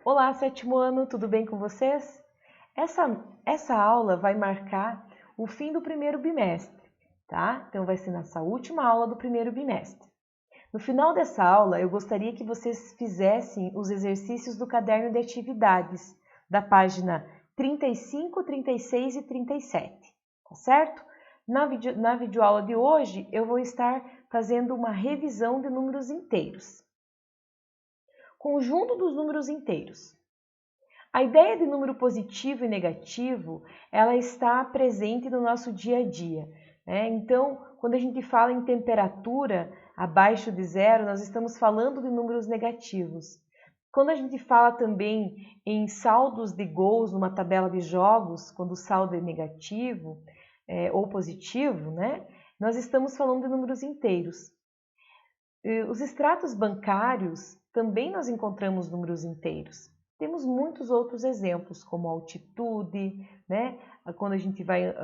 Olá, sétimo ano, tudo bem com vocês? Essa aula vai marcar o fim do primeiro bimestre, tá? Então vai ser nossa última aula do primeiro bimestre. No final dessa aula, eu gostaria que vocês fizessem os exercícios do caderno de atividades, da página 35, 36 e 37, tá certo? Na videoaula de hoje, eu vou estar fazendo uma revisão de números inteiros. Conjunto dos números inteiros. A ideia de número positivo e negativo, ela está presente no nosso dia a dia, né? Então, quando a gente fala em temperatura abaixo de zero, nós estamos falando de números negativos. Quando a gente fala também em saldos de gols numa tabela de jogos, quando o saldo é negativo ou positivo, né? Nós estamos falando de números inteiros. Os extratos bancários também nós encontramos números inteiros. Temos muitos outros exemplos, como altitude, né? Quando a gente vai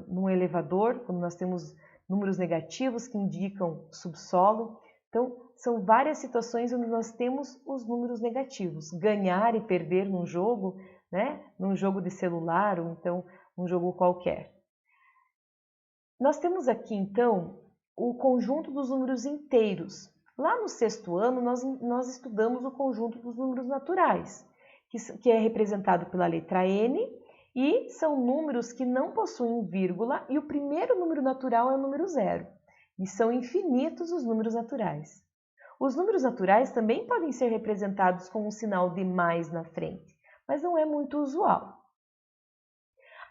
num elevador, quando nós temos números negativos que indicam subsolo. Então, são várias situações onde nós temos os números negativos. Ganhar e perder num jogo, né? Num jogo de celular ou então um jogo qualquer. Nós temos aqui, então, o conjunto dos números inteiros. Lá no sexto ano, nós estudamos o conjunto dos números naturais, que é representado pela letra N, e são números que não possuem vírgula, e o primeiro número natural é o número zero. E são infinitos os números naturais. Os números naturais também podem ser representados com um sinal de mais na frente, mas não é muito usual.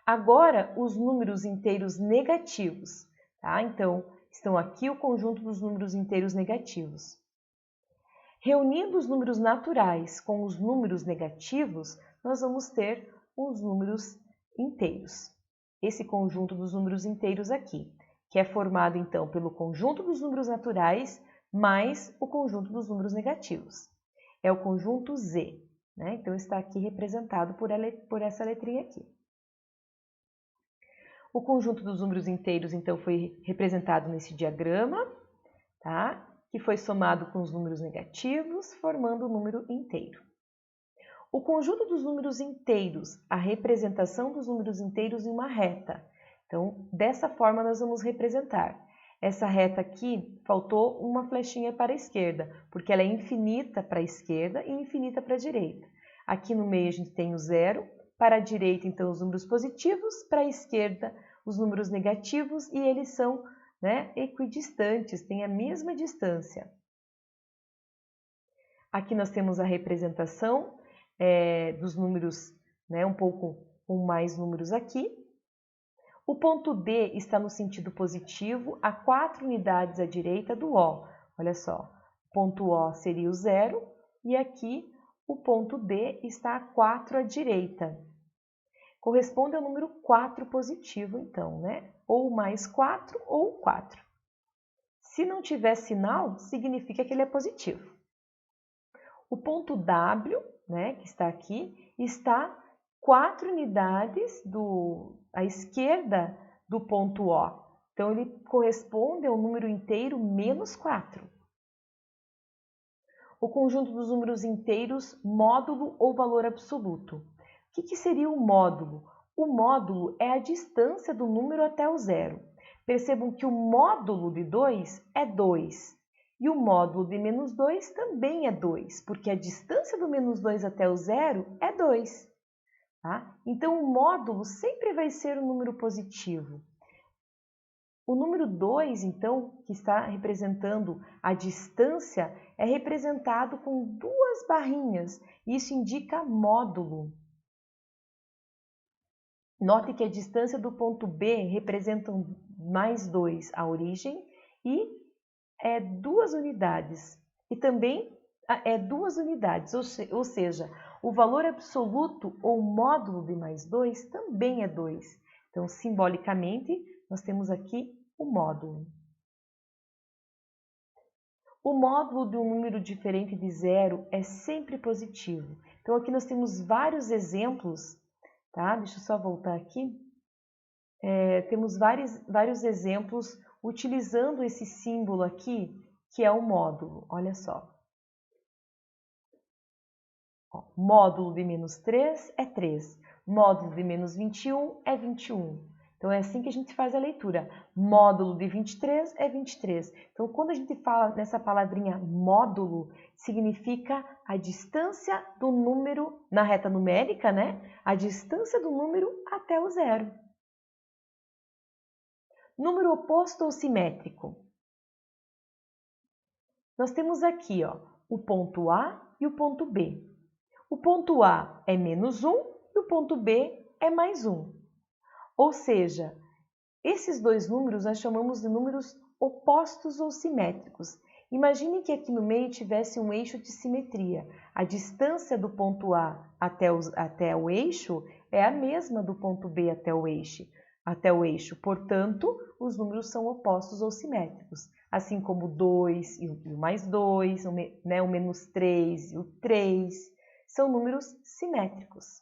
Agora, os números inteiros negativos, tá? Então, estão aqui o conjunto dos números inteiros negativos. Reunindo os números naturais com os números negativos, nós vamos ter os números inteiros. Esse conjunto dos números inteiros aqui, que é formado, então, pelo conjunto dos números naturais mais o conjunto dos números negativos. É o conjunto Z, né? Então, está aqui representado por essa letrinha aqui. O conjunto dos números inteiros, então, foi representado nesse diagrama, tá? Que foi somado com os números negativos, formando o número inteiro. O conjunto dos números inteiros, a representação dos números inteiros em uma reta. Então, dessa forma, nós vamos representar. Essa reta aqui, faltou uma flechinha para a esquerda, porque ela é infinita para a esquerda e infinita para a direita. Aqui no meio a gente tem o zero. Para a direita, então, os números positivos, para a esquerda, os números negativos, e eles são, né, equidistantes, têm a mesma distância. Aqui nós temos a representação dos números, né, um pouco com mais números aqui. O ponto D está no sentido positivo, a 4 unidades à direita do O. Olha só, o ponto O seria o zero, e aqui o ponto D está a 4 à direita. Corresponde ao número 4 positivo, então, né? Ou mais 4 ou 4. Se não tiver sinal, significa que ele é positivo. O ponto W, né, que está aqui, está 4 unidades à esquerda do ponto O. Então, ele corresponde ao número inteiro menos 4. O conjunto dos números inteiros, módulo ou valor absoluto. O que seria o módulo? O módulo é a distância do número até o zero. Percebam que o módulo de 2 é 2 e o módulo de menos 2 também é 2, porque a distância do menos 2 até o zero é 2. Tá? Então, o módulo sempre vai ser um número positivo. O número 2, então, que está representando a distância, é representado com duas barrinhas. Isso indica módulo. Note que a distância do ponto B representa mais 2 a origem e é 2 unidades. E também é 2 unidades, ou seja, o valor absoluto ou módulo de mais 2 também é 2. Então, simbolicamente, nós temos aqui o módulo. O módulo de um número diferente de zero é sempre positivo. Então, aqui nós temos vários exemplos, tá? Deixa eu só voltar aqui. Temos vários exemplos utilizando esse símbolo aqui, que é o módulo. Olha só. Ó, módulo de menos 3 é 3. Módulo de menos 21 é 21. Então, é assim que a gente faz a leitura. Módulo de 23 é 23. Então, quando a gente fala nessa palavrinha módulo, significa a distância do número, na reta numérica, né? A distância do número até o zero. Número oposto ou simétrico? Nós temos aqui, ó, o ponto A e o ponto B. O ponto A é menos 1 e o ponto B é mais 1. Ou seja, esses dois números nós chamamos de números opostos ou simétricos. Imagine que aqui no meio tivesse um eixo de simetria. A distância do ponto A até o eixo é a mesma do ponto B até o eixo. Portanto, os números são opostos ou simétricos. Assim como o 2 e o mais 2, o menos 3 e o 3, são números simétricos.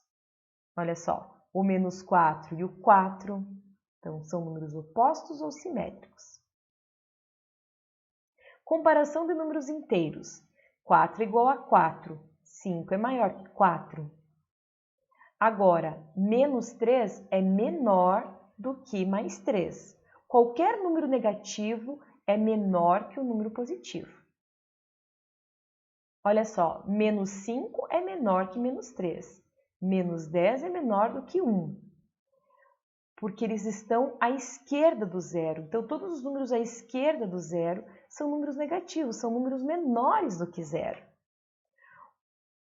Olha só, o menos 4 e o 4, então são números opostos ou simétricos. Comparação de números inteiros. 4 é igual a 4, 5 é maior que 4. Agora, menos 3 é menor do que mais 3. Qualquer número negativo é menor que o número positivo. Olha só, menos 5 é menor que menos 3. Menos 10 é menor do que 1. Porque eles estão à esquerda do zero. Então, todos os números à esquerda do zero são números negativos, são números menores do que zero.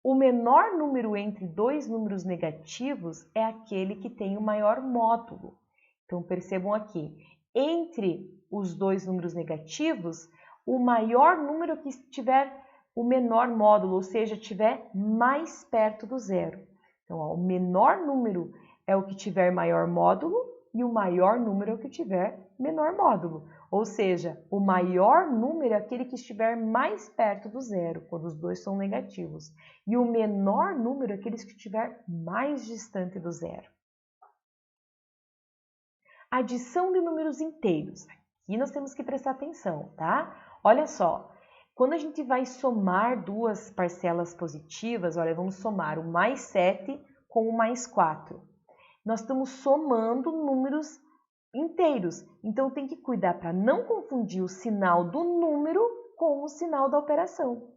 O menor número entre dois números negativos é aquele que tem o maior módulo. Então, percebam aqui, entre os dois números negativos, o maior número que tiver o menor módulo, ou seja, estiver mais perto do zero. Então, ó, o menor número é o que tiver maior módulo e o maior número é o que tiver menor módulo. Ou seja, o maior número é aquele que estiver mais perto do zero, quando os dois são negativos. E o menor número é aquele que estiver mais distante do zero. Adição de números inteiros. Aqui nós temos que prestar atenção, tá? Olha só, quando a gente vai somar duas parcelas positivas, olha, vamos somar o mais 7 com o mais 4. Nós estamos somando números inteiros, então tem que cuidar para não confundir o sinal do número com o sinal da operação.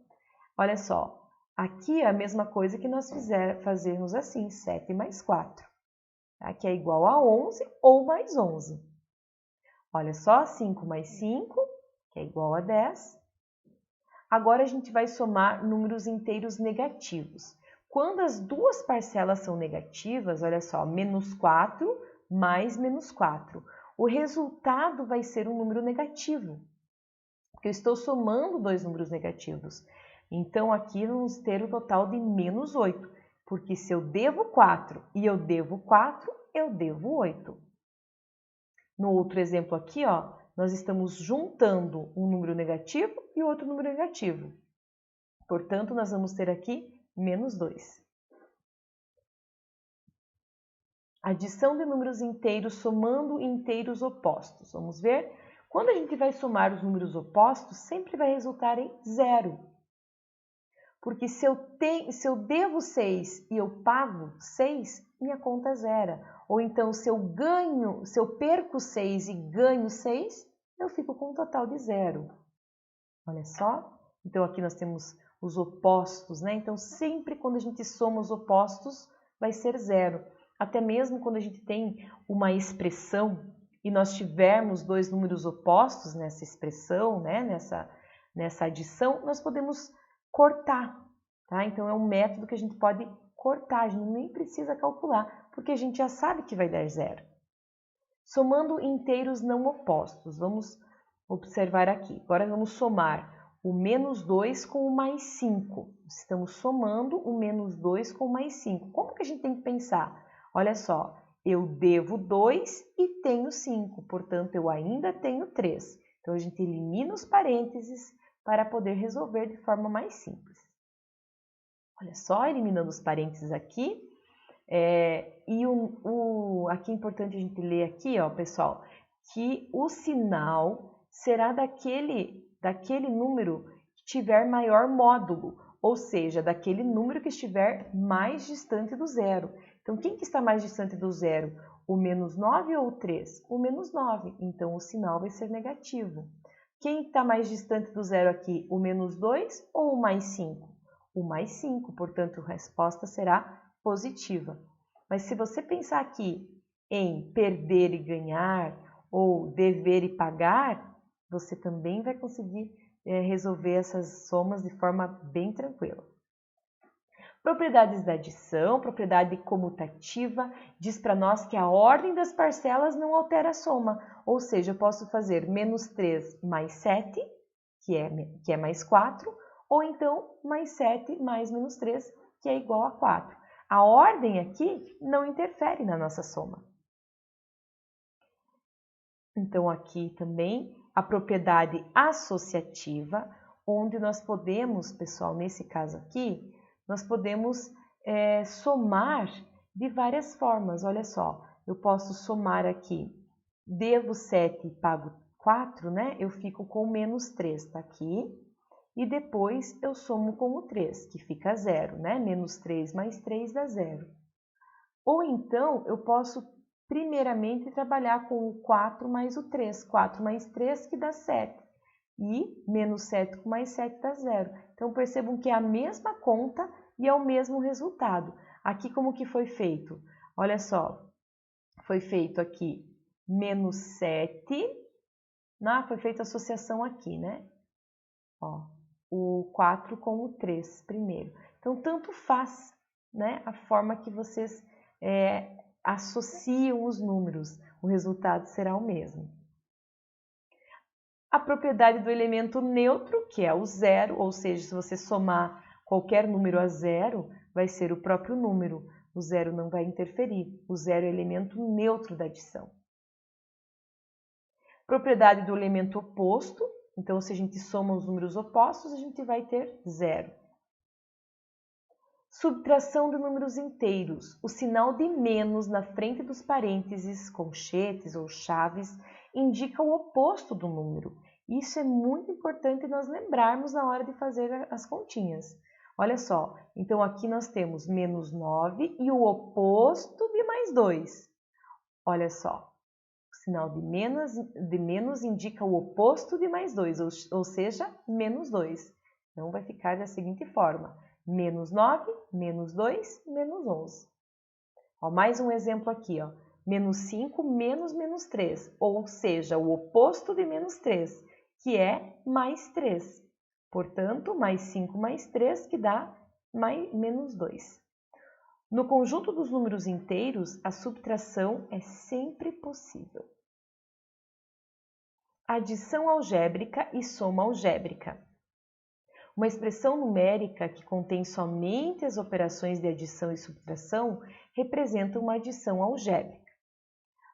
Olha só, aqui é a mesma coisa que nós fazermos assim, 7 mais 4. Aqui é igual a 11 ou mais 11. Olha só, 5 mais 5, que é igual a 10. Agora a gente vai somar números inteiros negativos. Quando as duas parcelas são negativas, olha só, menos 4 mais menos 4. O resultado vai ser um número negativo, porque eu estou somando dois números negativos. Então, aqui vamos ter o total de menos 8, porque se eu devo 4 e eu devo 4, eu devo 8. No outro exemplo aqui, ó, nós estamos juntando um número negativo e outro número negativo. Portanto, nós vamos ter aqui menos 2. Adição de números inteiros somando inteiros opostos. Vamos ver? Quando a gente vai somar os números opostos, sempre vai resultar em 0. Porque se eu devo 6 e eu pago 6, minha conta é zero. Ou então, se eu perco 6 e ganho 6, eu fico com um total de 0. Olha só. Então, aqui nós temos os opostos, né? Então, sempre quando a gente soma os opostos, vai ser 0. Até mesmo quando a gente tem uma expressão e nós tivermos dois números opostos nessa expressão, né? nessa adição, nós podemos cortar, tá? Então, é um método que a gente pode cortar, a gente nem precisa calcular, porque a gente já sabe que vai dar 0. Somando inteiros não opostos, vamos observar aqui. Agora, vamos somar o menos 2 com o mais 5. Estamos somando o menos 2 com o mais 5. Como que a gente tem que pensar? Olha só, eu devo 2 e tenho 5, portanto, eu ainda tenho 3. Então, a gente elimina os parênteses para poder resolver de forma mais simples. Olha só, eliminando os parênteses aqui. Aqui é importante a gente ler aqui, ó, pessoal, que o sinal será daquele número que tiver maior módulo. ou seja, daquele número que estiver mais distante do zero. Então, quem que está mais distante do zero? O menos 9 ou o 3? O menos 9, então o sinal vai ser negativo. Quem está mais distante do zero aqui? O menos 2 ou o mais 5? O mais 5, portanto, a resposta será positiva. Mas se você pensar aqui em perder e ganhar, ou dever e pagar, você também vai conseguir resolver essas somas de forma bem tranquila. Propriedades da adição, propriedade comutativa, diz para nós que a ordem das parcelas não altera a soma, ou seja, eu posso fazer menos 3 mais 7, que é mais 4, ou então mais 7 mais menos 3, que é igual a 4. A ordem aqui não interfere na nossa soma. Então, aqui também a propriedade associativa, onde nós podemos, pessoal, nesse caso aqui, nós podemos somar de várias formas. Olha só, eu posso somar aqui, devo 7 e pago 4, né? Eu fico com menos 3, tá aqui. E depois eu somo com o 3, que fica 0, né? Menos 3 mais 3 dá 0. Ou então, eu posso primeiramente trabalhar com o 4 mais o 3. 4 mais 3 que dá 7. E menos 7 com mais 7 dá 0. Então, percebam que é a mesma conta e é o mesmo resultado. Aqui como que foi feito? Olha só, foi feito aqui menos 7. Foi feita a associação aqui, né? Ó, o 4 com o 3 primeiro. Então, tanto faz, né, a forma que vocês associam os números, o resultado será o mesmo. A propriedade do elemento neutro, que é o zero, ou seja, se você somar qualquer número a zero, vai ser o próprio número. O zero não vai interferir. O zero é o elemento neutro da adição. Propriedade do elemento oposto. Então, se a gente soma os números opostos, a gente vai ter zero. Subtração de números inteiros. O sinal de menos na frente dos parênteses, colchetes ou chaves, indica o oposto do número. Isso é muito importante nós lembrarmos na hora de fazer as continhas. Olha só, então aqui nós temos menos 9 e o oposto de mais 2. Olha só, o sinal de menos indica o oposto de mais 2, ou seja, menos 2. Então vai ficar da seguinte forma. Menos 9, menos 2, menos 11. Ó, mais um exemplo aqui, ó. Menos 5, menos 3, ou seja, o oposto de menos 3, que é mais 3. Portanto, mais 5 mais 3, que dá menos 2. No conjunto dos números inteiros, a subtração é sempre possível. Adição algébrica e soma algébrica. Uma expressão numérica que contém somente as operações de adição e subtração representa uma adição algébrica.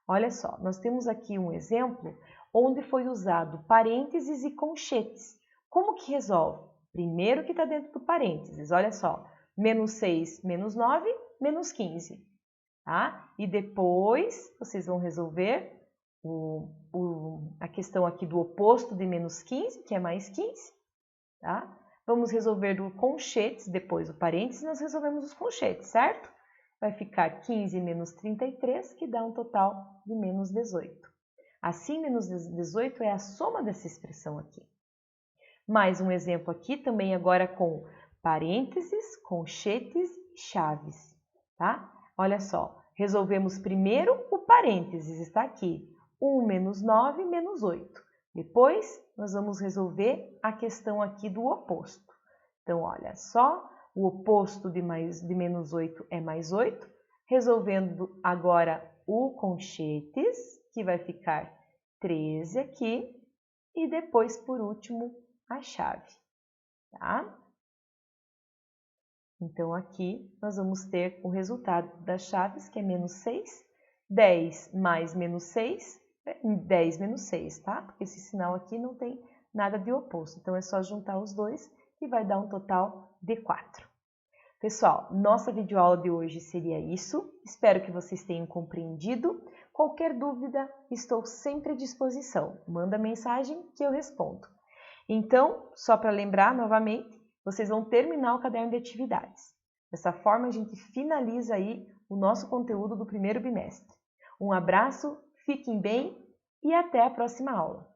Olha só, nós temos aqui um exemplo onde foi usado parênteses e colchetes. Como que resolve? Primeiro que está dentro do parênteses, olha só, menos 6, menos 9, menos 15. Tá? E depois vocês vão resolver a questão aqui do oposto de menos 15, que é mais 15. Tá? Vamos resolver do colchetes, depois do parênteses, nós resolvemos os colchetes, certo? Vai ficar 15 menos 33, que dá um total de menos 18. Assim, menos 18 é a soma dessa expressão aqui. Mais um exemplo aqui, também agora com parênteses, colchetes e chaves, tá? Olha só, resolvemos primeiro o parênteses, está aqui. 1 menos 9 menos 8. Depois, nós vamos resolver a questão aqui do oposto. Então, olha só, o oposto de menos 8 é mais 8. Resolvendo agora o colchetes, que vai ficar 13 aqui. E depois, por último, a chave, tá? Então, aqui nós vamos ter o resultado das chaves, que é menos 6. 10 mais menos 6, 10 menos 6, tá? Porque esse sinal aqui não tem nada de oposto. Então, é só juntar os dois e vai dar um total de 4. Pessoal, nossa videoaula de hoje seria isso. Espero que vocês tenham compreendido. Qualquer dúvida, estou sempre à disposição. Manda mensagem que eu respondo. Então, só para lembrar novamente, vocês vão terminar o caderno de atividades. Dessa forma, a gente finaliza aí o nosso conteúdo do primeiro bimestre. Um abraço, fiquem bem e até a próxima aula!